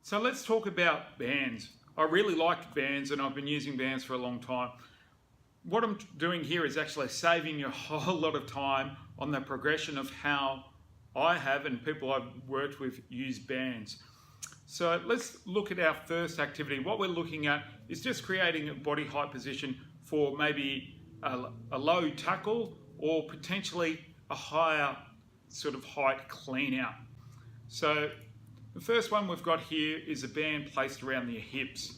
So let's talk about bands. I really like bands and I've been using bands for a long time. What I'm doing here is actually saving you a whole lot of time on the progression of how I have and people I've worked with use bands. So let's look at our first activity. What we're looking at is just creating a body height position for maybe a low tackle or potentially a higher sort of height clean out. So the first one we've got here is a band placed around your hips.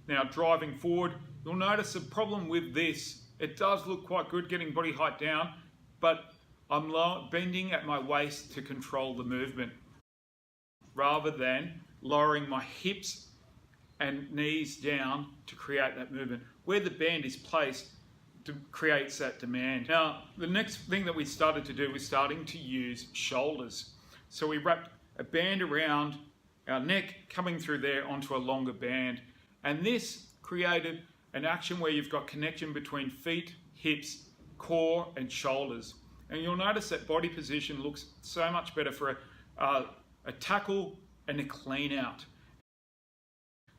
Now driving forward, you'll notice the problem with this, it does look quite good getting body height down, but I'm bending at my waist to control the movement rather than lowering my hips and knees down to create that movement. Where the band is placed creates that demand. Now, the next thing that we started to do was starting to use shoulders. So we wrapped a band around our neck, coming through there onto a longer band. And this created an action where you've got connection between feet, hips, core, and shoulders. And you'll notice that body position looks so much better for a tackle and a clean out.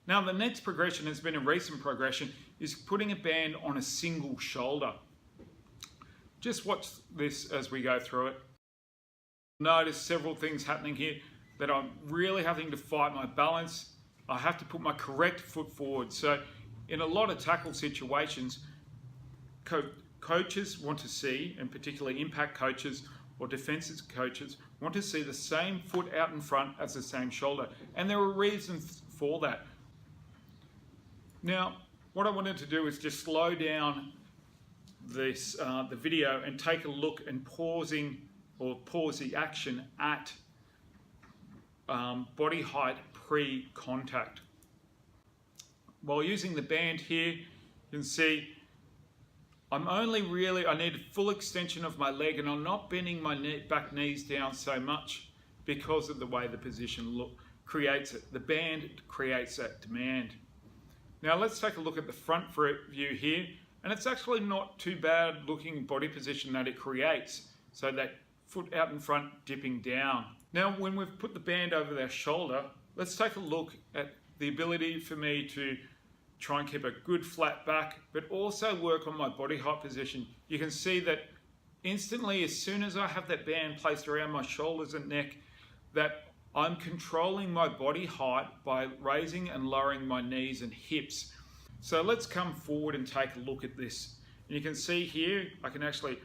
Now the next progression has been a recent progression, is putting a band on a single shoulder. Just watch this as we go through it. Notice several things happening here that I'm really having to fight my balance. I have to put my correct foot forward. So in a lot of tackle situations, coaches want to see, and particularly impact coaches or defensive coaches, want to see the same foot out in front as the same shoulder. And there are reasons for that. Now, what I wanted to do is just slow down this the video and take a look and pause the action at body height pre-contact. While using the band here, you can see I need a full extension of my leg and I'm not bending my back knees down so much because of the way the position creates it. The band creates that demand. Now let's take a look at the front view here, and it's actually not too bad looking body position that it creates. So that foot out in front dipping down. Now when we've put the band over their shoulder, let's take a look at the ability for me to try and keep a good flat back, but also work on my body height position. You can see that instantly, as soon as I have that band placed around my shoulders and neck, that I'm controlling my body height by raising and lowering my knees and hips. So let's come forward and take a look at this. And you can see here, I can actually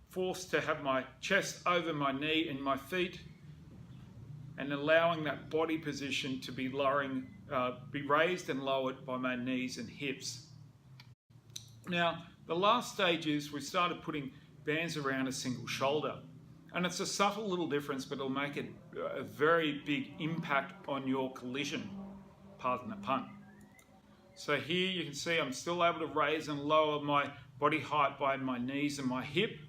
force to have my chest over my knee and my feet, and allowing that body position to be raised and lowered by my knees and hips. Now, the last stage is we started putting bands around a single shoulder. And it's a subtle little difference, but it'll make a very big impact on your collision, pardon the pun. So here you can see I'm still able to raise and lower my body height by my knees and my hip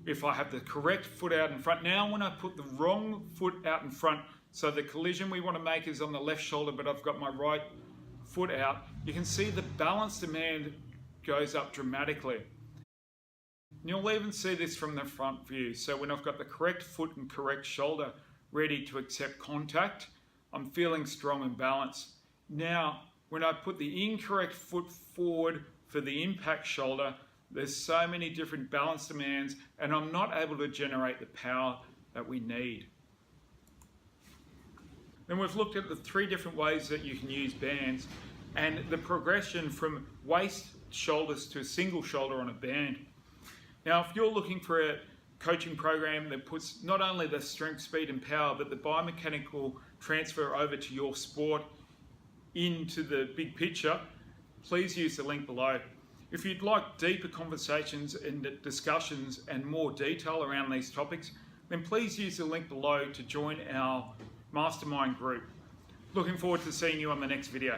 if I have the correct foot out in front. Now when I put the wrong foot out in front, so the collision we want to make is on the left shoulder, but I've got my right foot out, you can see the balance demand goes up dramatically. You'll even see this from the front view. So when I've got the correct foot and correct shoulder ready to accept contact, I'm feeling strong and balanced. Now, when I put the incorrect foot forward for the impact shoulder, there's so many different balance demands and I'm not able to generate the power that we need. Then we've looked at the 3 different ways that you can use bands and the progression from waist shoulders to a single shoulder on a band. Now, if you're looking for a coaching program that puts not only the strength, speed and power, but the biomechanical transfer over to your sport into the big picture, please use the link below. If you'd like deeper conversations and discussions and more detail around these topics, then please use the link below to join our mastermind group. Looking forward to seeing you on the next video.